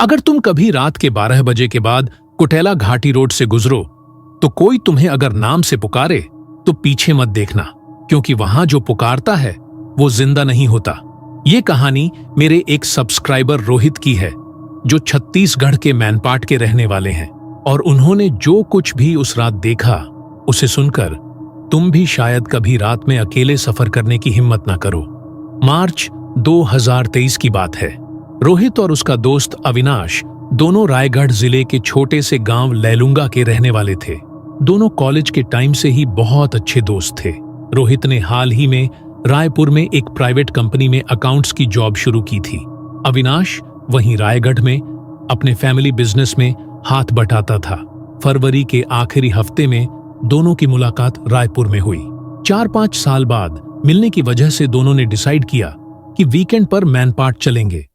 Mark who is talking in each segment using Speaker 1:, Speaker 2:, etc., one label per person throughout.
Speaker 1: अगर तुम कभी रात के 12 बजे के बाद कुटेला घाटी रोड से गुजरो तो कोई तुम्हें अगर नाम से पुकारे तो पीछे मत देखना, क्योंकि वहां जो पुकारता है वो जिंदा नहीं होता। ये कहानी मेरे एक सब्सक्राइबर रोहित की है, जो छत्तीसगढ़ के मैनपाट के रहने वाले हैं, और उन्होंने जो कुछ भी उस रात देखा उसे सुनकर तुम भी शायद कभी रात में अकेले सफर करने की हिम्मत ना करो। मार्च 2023 की बात है। रोहित और उसका दोस्त अविनाश दोनों रायगढ़ जिले के छोटे से गांव लैलूंगा के रहने वाले थे। दोनों कॉलेज के टाइम से ही बहुत अच्छे दोस्त थे। रोहित ने हाल ही में रायपुर में एक प्राइवेट कंपनी में अकाउंट्स की जॉब शुरू की थी। अविनाश वहीं रायगढ़ में अपने फैमिली बिजनेस में हाथ बटाता था। फरवरी के आखिरी हफ्ते में दोनों की मुलाकात रायपुर में हुई। 4-5 साल बाद मिलने की वजह से दोनों ने डिसाइड किया कि वीकेंड पर मैनपाट चलेंगे,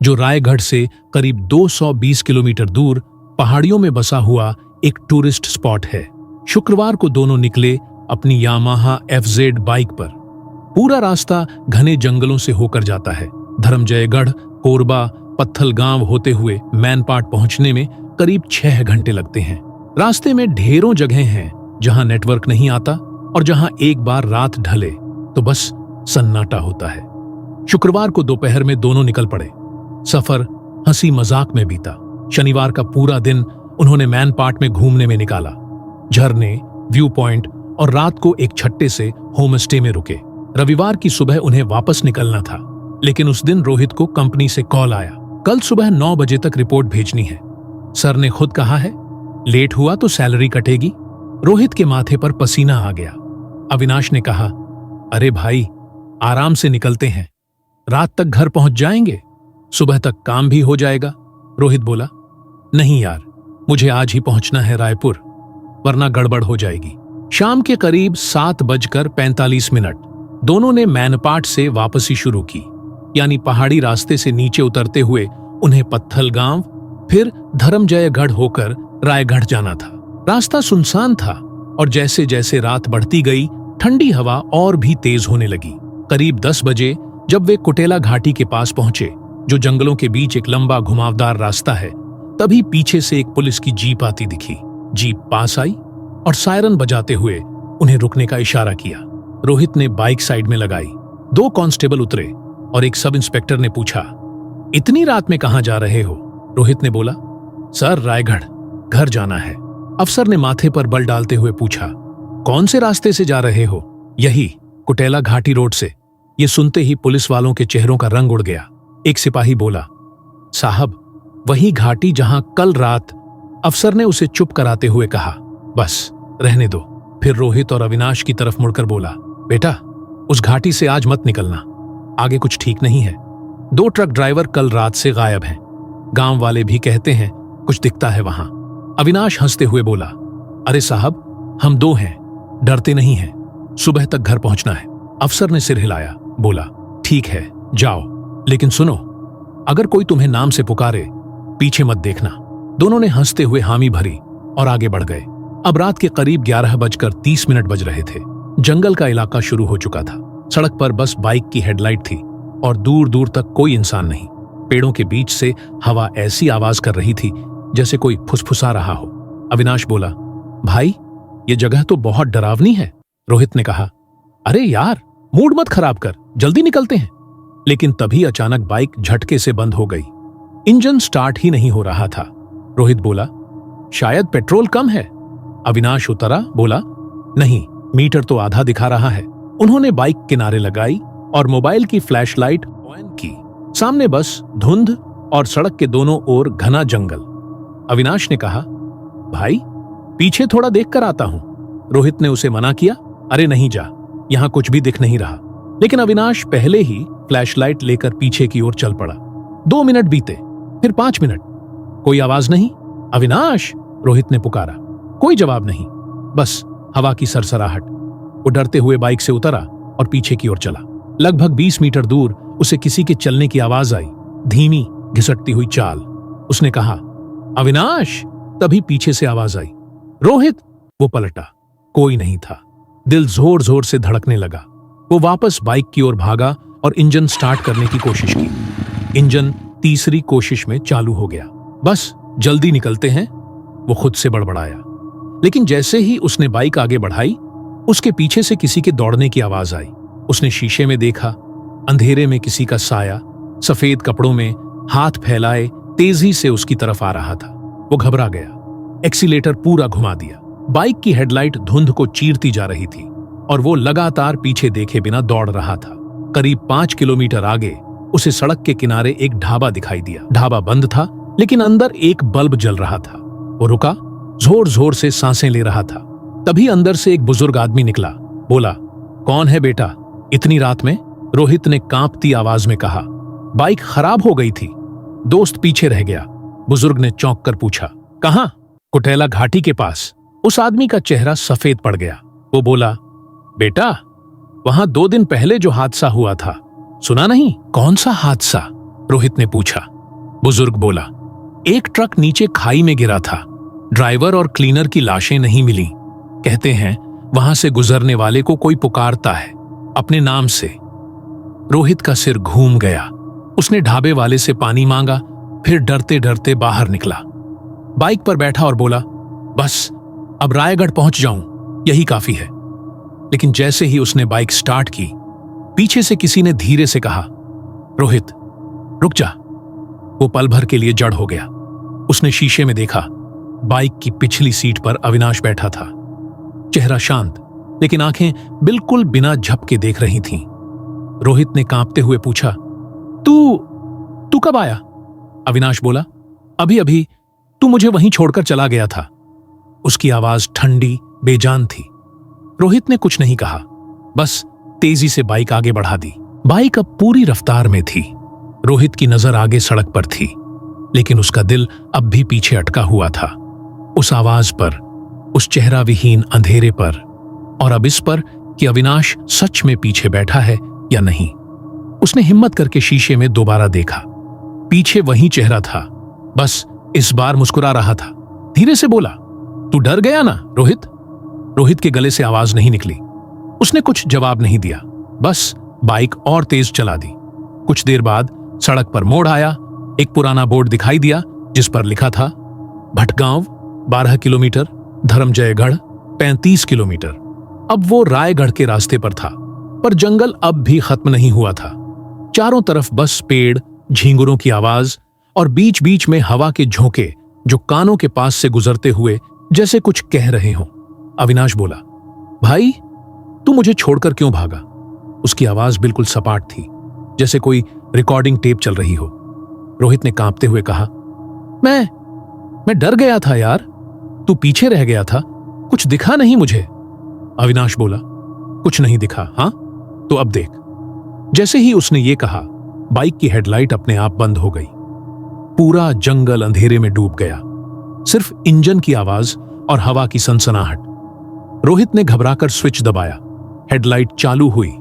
Speaker 1: जो रायगढ़ से करीब 220 किलोमीटर दूर पहाड़ियों में बसा हुआ एक टूरिस्ट स्पॉट है। शुक्रवार को दोनों निकले अपनी यामाहा FZ बाइक पर। पूरा रास्ता घने जंगलों से होकर जाता है। धर्मजयगढ़, कोरबा, पत्थलगांव होते हुए मैनपाट पहुंचने में करीब 6 घंटे लगते हैं। रास्ते में ढेरों जगह हैं जहां नेटवर्क नहीं आता और जहां एक बार रात ढले तो बस सन्नाटा होता है। शुक्रवार को दोपहर में दोनों निकल पड़े। सफर हंसी मजाक में बीता। शनिवार का पूरा दिन उन्होंने मैनपाट में घूमने में निकाला। झरने, व्यू पॉइंट और रात को एक छट्टे से होम स्टे में रुके। रविवार की सुबह उन्हें वापस निकलना था, लेकिन उस दिन रोहित को कंपनी से कॉल आया, कल सुबह 9 बजे तक रिपोर्ट भेजनी है। सर ने खुद कहा है, लेट हुआ तो सैलरी कटेगी। रोहित के माथे पर पसीना आ गया। अविनाश ने कहा, अरे भाई, आराम से निकलते हैं, रात तक घर पहुंच जाएंगे, सुबह तक काम भी हो जाएगा। रोहित बोला, नहीं यार, मुझे आज ही पहुंचना है रायपुर, वरना गड़बड़ हो जाएगी। शाम के करीब 7:45 दोनों ने मैनपाट से वापसी शुरू की, यानी पहाड़ी रास्ते से नीचे उतरते हुए उन्हें पत्थलगांव फिर धर्मजयगढ़ होकर रायगढ़ जाना था। रास्ता सुनसान था और जैसे जैसे रात बढ़ती गई ठंडी हवा और भी तेज होने लगी। करीब 10 बजे जब वे कुटेला घाटी के पास पहुंचे, जो जंगलों के बीच एक लंबा घुमावदार रास्ता है, तभी पीछे से एक पुलिस की जीप आती दिखी। जीप पास आई और सायरन बजाते हुए उन्हें रुकने का इशारा किया। रोहित ने बाइक साइड में लगाई। 2 कांस्टेबल उतरे और एक सब इंस्पेक्टर ने पूछा, इतनी रात में कहां जा रहे हो? रोहित ने बोला, सर, रायगढ़, घर जाना है। अफसर ने माथे पर बल डालते हुए पूछा, कौन से रास्ते से जा रहे हो? यही, कुटेला घाटी रोड से। ये सुनते ही पुलिस वालों के चेहरों का रंग उड़ गया। एक सिपाही बोला, साहब, वही घाटी जहां कल रात। अफसर ने उसे चुप कराते हुए कहा, बस रहने दो। फिर रोहित और अविनाश की तरफ मुड़कर बोला, बेटा, उस घाटी से आज मत निकलना, आगे कुछ ठीक नहीं है। 2 ट्रक ड्राइवर कल रात से गायब हैं। गांव वाले भी कहते हैं कुछ दिखता है वहां। अविनाश हंसते हुए बोला, अरे साहब, हम 2 हैं, डरते नहीं हैं, सुबह तक घर पहुंचना है। अफसर ने सिर हिलाया, बोला, ठीक है, जाओ, लेकिन सुनो, अगर कोई तुम्हें नाम से पुकारे पीछे मत देखना। दोनों ने हंसते हुए हामी भरी और आगे बढ़ गए। अब रात के करीब 11:30 बज रहे थे। जंगल का इलाका शुरू हो चुका था। सड़क पर बस बाइक की हेडलाइट थी और दूर दूर तक कोई इंसान नहीं। पेड़ों के बीच से हवा ऐसी आवाज कर रही थी जैसे कोई फुसफुसा रहा हो। अविनाश बोला, भाई, ये जगह तो बहुत डरावनी है। रोहित ने कहा, अरे यार, मूड मत खराब कर, जल्दी निकलते हैं। लेकिन तभी अचानक बाइक झटके से बंद हो गई। इंजन स्टार्ट ही नहीं हो रहा था। रोहित बोला, शायद पेट्रोल कम है। अविनाश उतरा, बोला, नहीं, मीटर तो आधा दिखा रहा है। उन्होंने बाइक किनारे लगाई और मोबाइल की फ्लैशलाइट ऑन की। सामने बस धुंध और सड़क के दोनों ओर घना जंगल। अविनाश ने कहा, भाई, पीछे थोड़ा देख कर आता हूं। रोहित ने उसे मना किया, अरे नहीं जा, यहां कुछ भी दिख नहीं रहा। लेकिन अविनाश पहले ही फ्लैशलाइट लेकर पीछे की ओर चल पड़ा। 2 मिनट बीते, फिर 5 मिनट, कोई आवाज नहीं। अविनाश, रोहित ने पुकारा, कोई जवाब नहीं, बस हवा की सरसराहट। वो डरते हुए बाइक से उतरा और पीछे की ओर चला। लगभग 20 मीटर दूर उसे किसी के चलने की आवाज आई, धीमी घिसटती हुई चाल। उसने कहा, अविनाश। तभी पीछे से आवाज आई, रोहित। वो पलटा, कोई नहीं था। दिल जोर जोर से धड़कने लगा। वो वापस बाइक की ओर भागा और इंजन स्टार्ट करने की कोशिश की। इंजन तीसरी कोशिश में चालू हो गया। बस जल्दी निकलते हैं, वो खुद से बड़बड़ाया। लेकिन जैसे ही उसने बाइक आगे बढ़ाई, उसके पीछे से किसी के दौड़ने की आवाज आई। उसने शीशे में देखा, अंधेरे में किसी का साया सफेद कपड़ों में हाथ फैलाए तेजी से उसकी तरफ आ रहा था। वो घबरा गया, एक्सीलेटर पूरा घुमा दिया। बाइक की हेडलाइट धुंध को चीरती जा रही थी और वो लगातार पीछे देखे बिना दौड़ रहा था। करीब 5 किलोमीटर आगे उसे सड़क के किनारे एक ढाबा दिखाई दिया। ढाबा बंद था, लेकिन अंदर एक बल्ब जल रहा था। वो रुका, जोर जोर से सांसें ले रहा था। तभी अंदर से एक बुजुर्ग आदमी निकला। बोला, कौन है बेटा इतनी रात में? रोहित ने कांपती आवाज में कहा। बाइक खराब हो गई थी, दोस्त पीछे रह गया। बुजुर्ग ने चौंक कर पूछा, कहां? कुटेला घाटी के पास। उस आदमी का चेहरा सफेद पड़ गया। वो बोला, बेटा वहां 2 दिन पहले जो हादसा हुआ था, सुना नहीं? कौन सा हादसा? रोहित ने पूछा। बुजुर्ग बोला, एक ट्रक नीचे खाई में गिरा था। ड्राइवर और क्लीनर की लाशें नहीं मिली। कहते हैं वहां से गुजरने वाले को कोई पुकारता है अपने नाम से। रोहित का सिर घूम गया। उसने ढाबे वाले से पानी मांगा, फिर डरते डरते बाहर निकला। बाइक पर बैठा और बोला, बस अब रायगढ़ पहुंच जाऊं, यही काफी है। लेकिन जैसे ही उसने बाइक स्टार्ट की, पीछे से किसी ने धीरे से कहा, रोहित रुक जा। वो पल भर के लिए जड़ हो गया। उसने शीशे में देखा, बाइक की पिछली सीट पर अविनाश बैठा था। चेहरा शांत, लेकिन आंखें बिल्कुल बिना झपके देख रही थीं। रोहित ने कांपते हुए पूछा, तू कब आया? अविनाश बोला, अभी अभी, तू मुझे वहीं छोड़कर चला गया था। उसकी आवाज ठंडी बेजान थी। रोहित ने कुछ नहीं कहा, बस तेजी से बाइक आगे बढ़ा दी। बाइक अब पूरी रफ्तार में थी। रोहित की नजर आगे सड़क पर थी, लेकिन उसका दिल अब भी पीछे अटका हुआ था। उस आवाज पर, उस चेहरा विहीन अंधेरे पर, और अब इस पर कि अविनाश सच में पीछे बैठा है या नहीं। उसने हिम्मत करके शीशे में दोबारा देखा। पीछे वही चेहरा था, बस इस बार मुस्कुरा रहा था। धीरे से बोला, तू डर गया ना रोहित? रोहित के गले से आवाज नहीं निकली। उसने कुछ जवाब नहीं दिया, बस बाइक और तेज चला दी। कुछ देर बाद सड़क पर मोड़ आया। एक पुराना बोर्ड दिखाई दिया जिस पर लिखा था, भटगांव 12 किलोमीटर, धर्मजयगढ़ 35 किलोमीटर। अब वो रायगढ़ के रास्ते पर था, पर जंगल अब भी खत्म नहीं हुआ था। चारों तरफ बस पेड़, झींगुरों की आवाज और बीच बीच में हवा के झोंके जो कानों के पास से गुजरते हुए जैसे कुछ कह रहे हों। अविनाश बोला, भाई तू मुझे छोड़कर क्यों भागा? उसकी आवाज बिल्कुल सपाट थी, जैसे कोई रिकॉर्डिंग टेप चल रही हो। रोहित ने कांपते हुए कहा, मैं डर गया था यार, तू पीछे रह गया था, कुछ दिखा नहीं मुझे। अविनाश बोला, कुछ नहीं दिखा? हाँ तो अब देख। जैसे ही उसने ये कहा, बाइक की हेडलाइट अपने आप बंद हो गई। पूरा जंगल अंधेरे में डूब गया, सिर्फ इंजन की आवाज और हवा की सनसनाहट। रोहित ने घबराकर स्विच दबाया। हेडलाइट चालू हुई,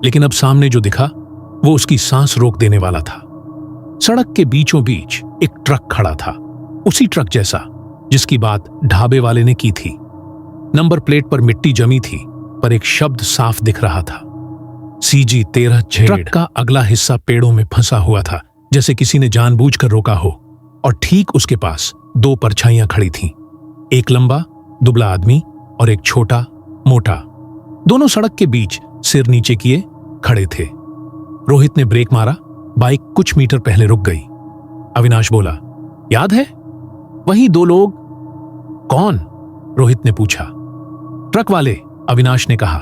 Speaker 1: लेकिन अब सामने जो दिखा वो उसकी सांस रोक देने वाला था। सड़क के बीचों बीच एक ट्रक खड़ा था, उसी ट्रक जैसा जिसकी बात ढाबे वाले ने की थी। नंबर प्लेट पर मिट्टी जमी थी, पर एक शब्द साफ दिख रहा था, CG 13 Z। ट्रक का अगला हिस्सा पेड़ों में फंसा हुआ था, जैसे किसी ने जानबूझकर रोका हो। और ठीक उसके पास 2 परछाइयां खड़ी थीं, एक लंबा दुबला आदमी और एक छोटा मोटा। दोनों सड़क के बीच सिर नीचे किए खड़े थे। रोहित ने ब्रेक मारा, बाइक कुछ मीटर पहले रुक गई। अविनाश बोला, याद है वही 2 लोग? कौन? रोहित ने पूछा। ट्रक वाले, अविनाश ने कहा,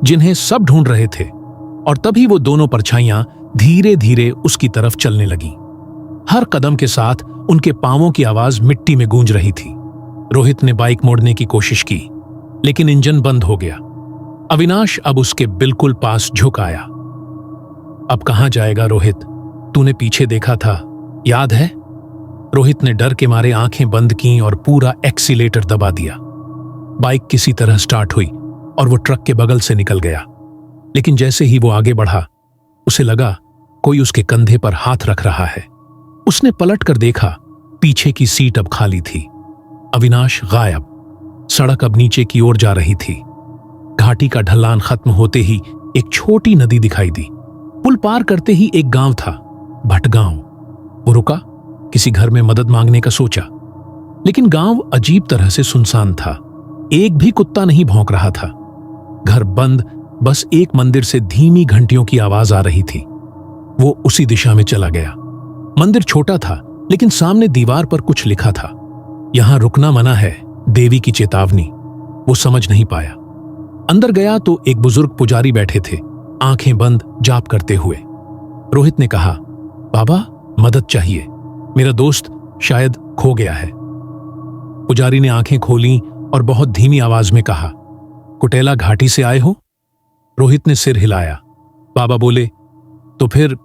Speaker 1: जिन्हें सब ढूंढ रहे थे। और तभी वो दोनों परछाइयां धीरे धीरे उसकी तरफ चलने लगी। हर कदम के साथ उनके पांवों की आवाज मिट्टी में गूंज रही थी। रोहित ने बाइक मोड़ने की कोशिश की, लेकिन इंजन बंद हो गया। अविनाश अब उसके बिल्कुल पास झुक आया। अब कहां जाएगा रोहित? तूने पीछे देखा था, याद है? रोहित ने डर के मारे आंखें बंद कीं और पूरा एक्सीलेटर दबा दिया। बाइक किसी तरह स्टार्ट हुई और वो ट्रक के बगल से निकल गया। लेकिन जैसे ही वो आगे बढ़ा, उसे लगा कोई उसके कंधे पर हाथ रख रहा है। उसने पलट कर देखा, पीछे की सीट अब खाली थी। अविनाश गायब। सड़क अब नीचे की ओर जा रही थी। घाटी का ढलान खत्म होते ही एक छोटी नदी दिखाई दी। पुल पार करते ही एक गांव था, भटगांव। वो रुका, किसी घर में मदद मांगने का सोचा, लेकिन गांव अजीब तरह से सुनसान था। एक भी कुत्ता नहीं भौंक रहा था। घर बंद, बस एक मंदिर से धीमी घंटियों की आवाज आ रही थी। वो उसी दिशा में चला गया। मंदिर छोटा था, लेकिन सामने दीवार पर कुछ लिखा था, यहां रुकना मना है, देवी की चेतावनी। वो समझ नहीं पाया। अंदर गया तो एक बुजुर्ग पुजारी बैठे थे, आंखें बंद, जाप करते हुए। रोहित ने कहा, बाबा मदद चाहिए, मेरा दोस्त शायद खो गया है। पुजारी ने आंखें खोली और बहुत धीमी आवाज में कहा, कुटेला घाटी से आए हो? रोहित ने सिर हिलाया। बाबा बोले, तो फिर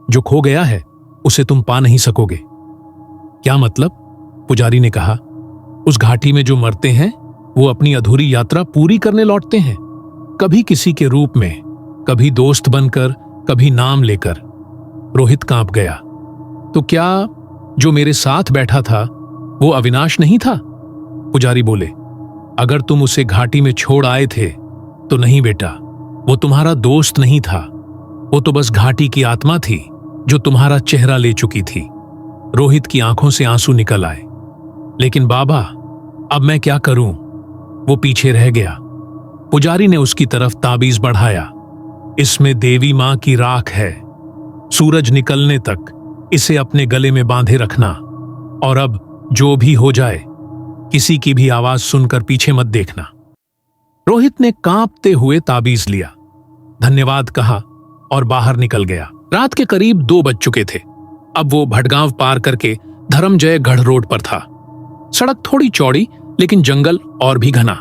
Speaker 1: जो खो गया है उसे तुम पा नहीं सकोगे। क्या मतलब? पुजारी ने कहा, उस घाटी में जो मरते हैं वो अपनी अधूरी यात्रा पूरी करने लौटते हैं, कभी किसी के रूप में, कभी दोस्त बनकर, कभी नाम लेकर। रोहित कांप गया। तो क्या जो मेरे साथ बैठा था वो अविनाश नहीं था? पुजारी बोले, अगर तुम उसे घाटी में छोड़ आए थे तो नहीं बेटा, वो तुम्हारा दोस्त नहीं था, वो तो बस घाटी की आत्मा थी जो तुम्हारा चेहरा ले चुकी थी। रोहित की आंखों से आंसू निकल आए। लेकिन बाबा, अब मैं क्या करूं? वो पीछे रह गया। पुजारी ने उसकी तरफ ताबीज बढ़ाया, इसमें देवी मां की राख है, सूरज निकलने तक इसे अपने गले में बांधे रखना, और अब जो भी हो जाए किसी की भी आवाज सुनकर पीछे मत देखना। रोहित ने कांपते हुए ताबीज लिया, धन्यवाद कहा और बाहर निकल गया। रात के करीब 2 बज चुके थे। अब वो भटगांव पार करके धर्मजय गढ़ रोड पर था। सड़क थोड़ी चौड़ी, लेकिन जंगल और भी घना।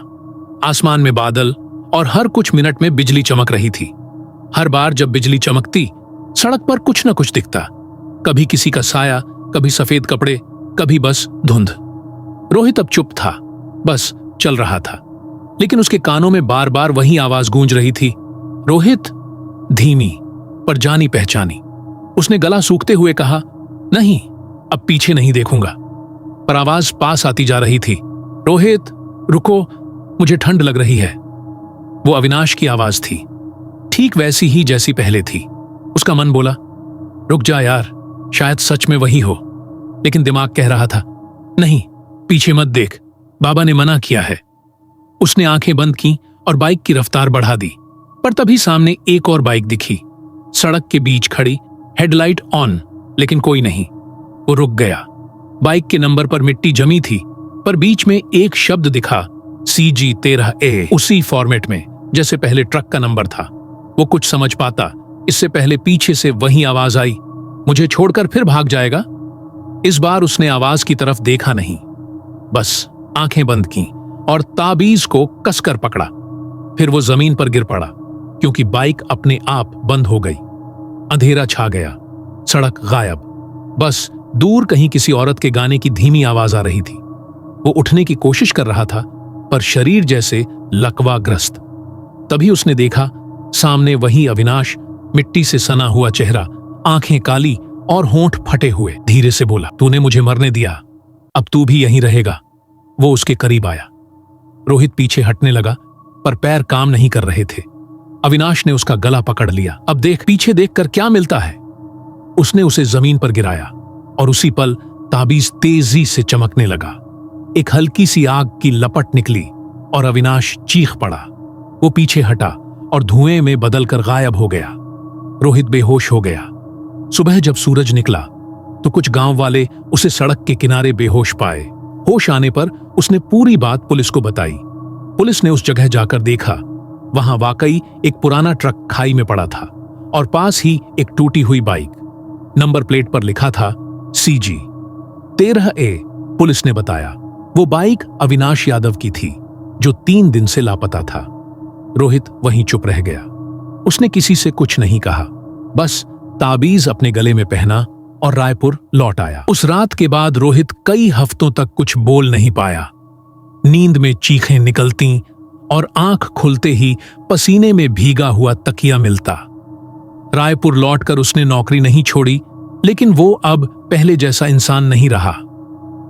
Speaker 1: आसमान में बादल और हर कुछ मिनट में बिजली चमक रही थी। हर बार जब बिजली चमकती, सड़क पर कुछ न कुछ दिखता, कभी किसी का साया, कभी सफेद कपड़े, कभी बस धुंध। रोहित अब चुप था, बस चल रहा था, लेकिन उसके कानों में बार बार वही आवाज गूंज रही थी, रोहित। धीमी पर जानी पहचानी। उसने गला सूखते हुए कहा, नहीं, अब पीछे नहीं देखूंगा। पर आवाज पास आती जा रही थी, रोहित रुको, मुझे ठंड लग रही है। वो अविनाश की आवाज थी, ठीक वैसी ही जैसी पहले थी। उसका मन बोला, रुक जा यार, शायद सच में वही हो। लेकिन दिमाग कह रहा था, नहीं, पीछे मत देख, बाबा ने मना किया है। उसने आंखें बंद की और बाइक की रफ्तार बढ़ा दी। पर तभी सामने एक और बाइक दिखी, सड़क के बीच खड़ी, हेडलाइट ऑन, लेकिन कोई नहीं। वो रुक गया। बाइक के नंबर पर मिट्टी जमी थी, पर बीच में एक शब्द दिखा, CG 13A, उसी फॉर्मेट में जैसे पहले ट्रक का नंबर था। वो कुछ समझ पाता, इससे पहले पीछे से वही आवाज आई, मुझे छोड़कर फिर भाग जाएगा। इस बार उसने आवाज की तरफ देखा नहीं, बस आंखें बंद की और ताबीज को कसकर पकड़ा। फिर वो जमीन पर गिर पड़ा, क्योंकि बाइक अपने आप बंद हो गई। अंधेरा छा गया, सड़क गायब, बस दूर कहीं किसी औरत के गाने की धीमी आवाज आ रही थी। वो उठने की कोशिश कर रहा था, पर शरीर जैसे लकवाग्रस्त। तभी उसने देखा, सामने वही अविनाश, मिट्टी से सना हुआ चेहरा, आंखें काली और होंठ फटे हुए। धीरे से बोला, तूने मुझे मरने दिया, अब तू भी यहीं रहेगा। वो उसके करीब आया। रोहित पीछे हटने लगा, पर पैर काम नहीं कर रहे थे। अविनाश ने उसका गला पकड़ लिया। अब देख, पीछे देखकर क्या मिलता है। उसने उसे जमीन पर गिराया और उसी पल ताबीज तेजी से चमकने लगा। एक हल्की सी आग की लपट निकली और अविनाश चीख पड़ा। वो पीछे हटा और धुएं में बदलकर गायब हो गया। रोहित बेहोश हो गया। सुबह जब सूरज निकला तो कुछ गांव वाले उसे सड़क के किनारे बेहोश पाए। होश आने पर उसने पूरी बात पुलिस को बताई। पुलिस ने उस जगह जाकर देखा, वहां वाकई एक पुराना ट्रक खाई में पड़ा था और पास ही एक टूटी हुई बाइक। नंबर प्लेट पर लिखा था CG 13A। पुलिस ने बताया वो बाइक अविनाश यादव की थी, जो 3 दिन से लापता था। रोहित वहीं चुप रह गया। उसने किसी से कुछ नहीं कहा, बस ताबीज अपने गले में पहना और रायपुर लौट आया। उस रात के बाद रोहित कई हफ्तों तक कुछ बोल नहीं पाया। नींद में चीखें निकलती और आंख खुलते ही पसीने में भीगा हुआ तकिया मिलता। रायपुर लौटकर उसने नौकरी नहीं छोड़ी, लेकिन वो अब पहले जैसा इंसान नहीं रहा।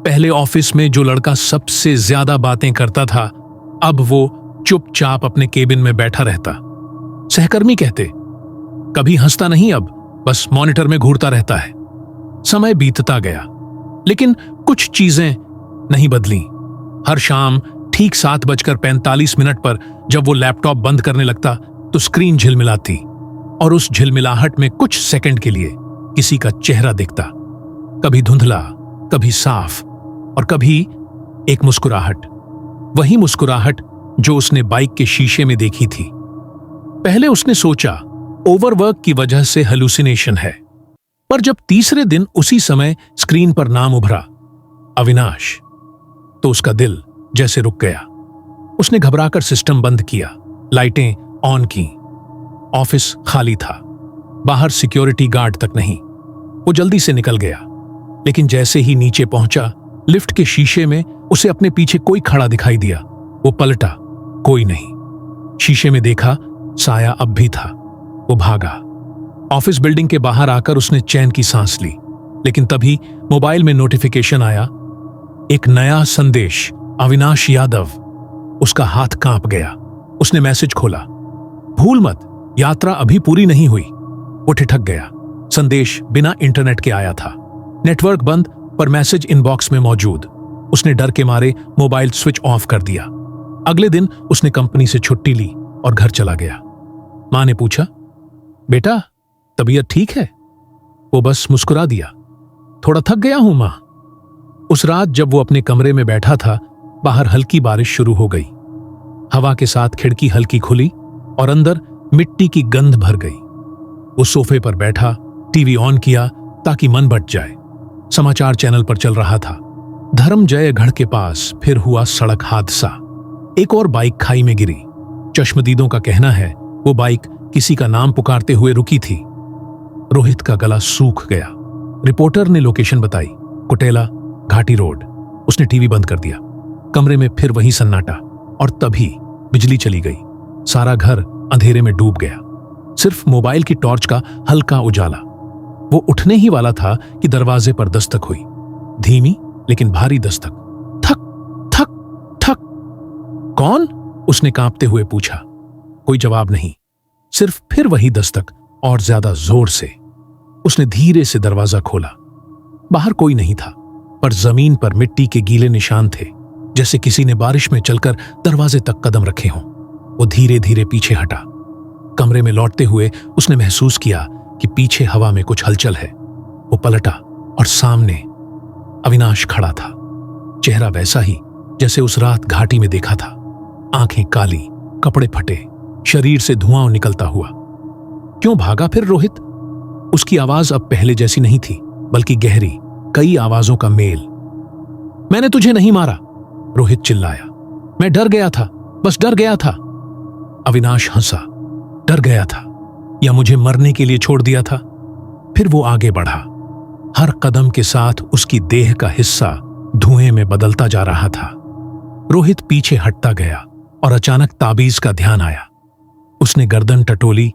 Speaker 1: पहले ऑफिस में जो लड़का सबसे ज्यादा बातें करता था, अब वो चुपचाप अपने केबिन में बैठा रहता। सहकर्मी कहते, कभी हंसता नहीं, अब बस मॉनिटर में घूरता रहता है। समय बीतता गया, लेकिन कुछ चीजें नहीं बदली। हर शाम ठीक 7:45 पर जब वो लैपटॉप बंद करने लगता तो स्क्रीन झिलमिलाती और उस झिलमिलाहट में कुछ सेकंड के लिए किसी का चेहरा दिखता, कभी धुंधला, कभी साफ और कभी एक मुस्कुराहट। वही मुस्कुराहट जो उसने बाइक के शीशे में देखी थी। पहले उसने सोचा ओवरवर्क की वजह से हेलुसिनेशन है, पर जब तीसरे दिन उसी समय स्क्रीन पर नाम उभरा, अविनाश, तो उसका दिल जैसे रुक गया। उसने घबराकर सिस्टम बंद किया, लाइटें ऑन की। ऑफिस खाली था, बाहर सिक्योरिटी गार्ड तक नहीं। वो जल्दी से निकल गया, लेकिन जैसे ही नीचे पहुंचा, लिफ्ट के शीशे में उसे अपने पीछे कोई खड़ा दिखाई दिया। वो पलटा, कोई नहीं। शीशे में देखा, साया अब भी था। वो भागा। ऑफिस बिल्डिंग के बाहर आकर उसने चैन की सांस ली, लेकिन तभी मोबाइल में नोटिफिकेशन आया, एक नया संदेश, अविनाश यादव। उसका हाथ कांप गया। उसने मैसेज खोला, भूल मत, यात्रा अभी पूरी नहीं हुई। वो ठिठक गया। संदेश बिना इंटरनेट के आया था, नेटवर्क बंद पर मैसेज इनबॉक्स में मौजूद। उसने डर के मारे मोबाइल स्विच ऑफ कर दिया। अगले दिन उसने कंपनी से छुट्टी ली और घर चला गया। मां ने पूछा, बेटा तबीयत ठीक है? वो बस मुस्कुरा दिया, थोड़ा थक गया हूं मां। उस रात जब वो अपने कमरे में बैठा था, बाहर हल्की बारिश शुरू हो गई। हवा के साथ खिड़की हल्की खुली और अंदर मिट्टी की गंध भर गई। वो सोफे पर बैठा, टीवी ऑन किया ताकि मन बट जाए। समाचार चैनल पर चल रहा था, धर्मजय गढ़ के पास फिर हुआ सड़क हादसा। एक और बाइक खाई में गिरी। चश्मदीदों का कहना है वो बाइक किसी का नाम पुकारते हुए रुकी थी। रोहित का गला सूख गया। रिपोर्टर ने लोकेशन बताई, कुटेला घाटी रोड। उसने टीवी बंद कर दिया। कमरे में फिर वही सन्नाटा और तभी बिजली चली गई। सारा घर अंधेरे में डूब गया, सिर्फ मोबाइल की टॉर्च का हल्का उजाला। वो उठने ही वाला था कि दरवाजे पर दस्तक हुई, धीमी लेकिन भारी दस्तक। ठक ठक ठक। कौन? उसने कांपते हुए पूछा। कोई जवाब नहीं, सिर्फ फिर वही दस्तक और ज्यादा जोर से। उसने धीरे से दरवाजा खोला। बाहर कोई नहीं था, पर जमीन पर मिट्टी के गीले निशान थे, जैसे किसी ने बारिश में चलकर दरवाजे तक कदम रखे हों। वो धीरे धीरे पीछे हटा। कमरे में लौटते हुए उसने महसूस किया कि पीछे हवा में कुछ हलचल है। वो पलटा और सामने अविनाश खड़ा था। चेहरा वैसा ही जैसे उस रात घाटी में देखा था। आंखें काली, कपड़े फटे, शरीर से धुआं निकलता हुआ। क्यों भागा फिर रोहित? उसकी आवाज अब पहले जैसी नहीं थी, बल्कि गहरी, कई आवाजों का मेल। मैंने तुझे नहीं मारा, रोहित चिल्लाया। मैं डर गया था, बस डर गया था। अविनाश हंसा। डर गया था या मुझे मरने के लिए छोड़ दिया था? फिर वो आगे बढ़ा। हर कदम के साथ उसकी देह का हिस्सा धुएं में बदलता जा रहा था। रोहित पीछे हटता गया और अचानक ताबीज का ध्यान आया। उसने गर्दन टटोली,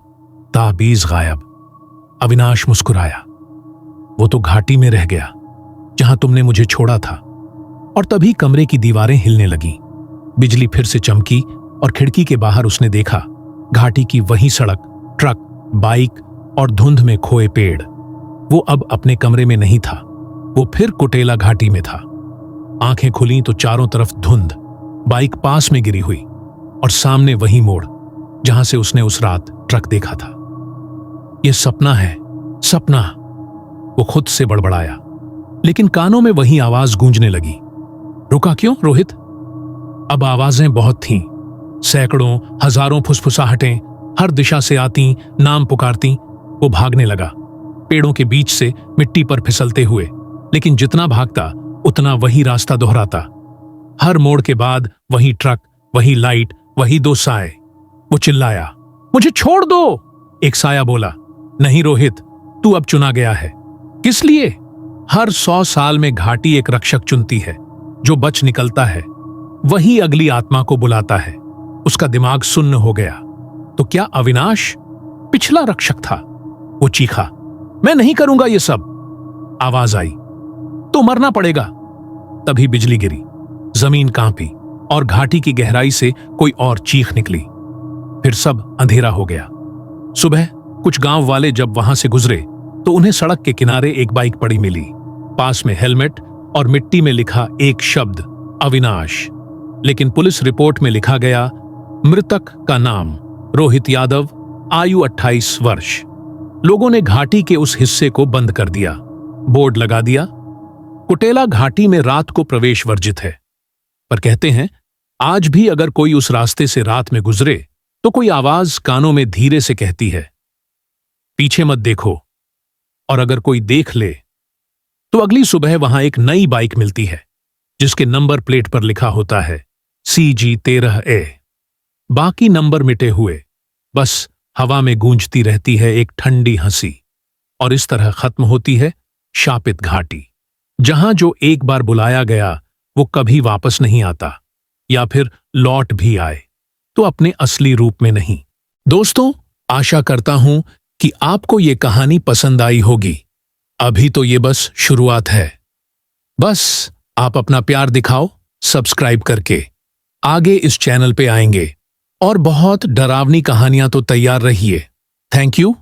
Speaker 1: ताबीज गायब। अविनाश मुस्कुराया। वो तो घाटी में रह गया जहां तुमने मुझे छोड़ा था। और तभी कमरे की दीवारें हिलने लगीं। बिजली फिर से चमकी और खिड़की के बाहर उसने देखा घाटी की वही सड़क, ट्रक, बाइक और धुंध में खोए पेड़। वो अब अपने कमरे में नहीं था, वो फिर कुटेला घाटी में था। आंखें खुली तो चारों तरफ धुंध, बाइक पास में गिरी हुई और सामने वही मोड़ जहां से उसने उस रात ट्रक देखा था। यह सपना है, सपना, वो खुद से बड़बड़ाया। लेकिन कानों में वही आवाज गूंजने लगी। रुका क्यों रोहित? अब आवाजें बहुत थीं, सैकड़ों, हजारों फुसफुसाहटें हर दिशा से आती, नाम पुकारती। वो भागने लगा, पेड़ों के बीच से मिट्टी पर फिसलते हुए। लेकिन जितना भागता उतना वही रास्ता दोहराता। हर मोड़ के बाद वही ट्रक, वही लाइट, वही दो साए। वो चिल्लाया, मुझे छोड़ दो। एक साया बोला, नहीं रोहित, तू अब चुना गया है। किस लिए? हर 100 साल में घाटी एक रक्षक चुनती है। जो बच निकलता है वही अगली आत्मा को बुलाता है। उसका दिमाग सुन्न हो गया। तो क्या अविनाश पिछला रक्षक था? वो चीखा, मैं नहीं करूंगा ये सब। आवाज आई, तो मरना पड़ेगा। तभी बिजली गिरी, जमीन कांपी और घाटी की गहराई से कोई और चीख निकली। फिर सब अंधेरा हो गया। सुबह कुछ गांव वाले जब वहां से गुजरे तो उन्हें सड़क के किनारे एक बाइक पड़ी मिली। पास में हेलमेट और मिट्टी में लिखा एक शब्द, अविनाश। लेकिन पुलिस रिपोर्ट में लिखा गया, मृतक का नाम रोहित यादव, आयु 28 वर्ष। लोगों ने घाटी के उस हिस्से को बंद कर दिया, बोर्ड लगा दिया, कुटेला घाटी में रात को प्रवेश वर्जित है। पर कहते हैं आज भी अगर कोई उस रास्ते से रात में गुजरे तो कोई आवाज कानों में धीरे से कहती है, पीछे मत देखो। और अगर कोई देख ले तो अगली सुबह वहां एक नई बाइक मिलती है जिसके नंबर प्लेट पर लिखा होता है CG13A। बाकी नंबर मिटे हुए, बस हवा में गूंजती रहती है एक ठंडी हंसी। और इस तरह खत्म होती है शापित घाटी, जहां जो एक बार बुलाया गया वो कभी वापस नहीं आता, या फिर लौट भी आए तो अपने असली रूप में नहीं। दोस्तों, आशा करता हूं कि आपको ये कहानी पसंद आई होगी। अभी तो ये बस शुरुआत है। बस आप अपना प्यार दिखाओ सब्सक्राइब करके। आगे इस चैनल पे आएंगे और बहुत डरावनी कहानियां तो तैयार रहिए। Thank you.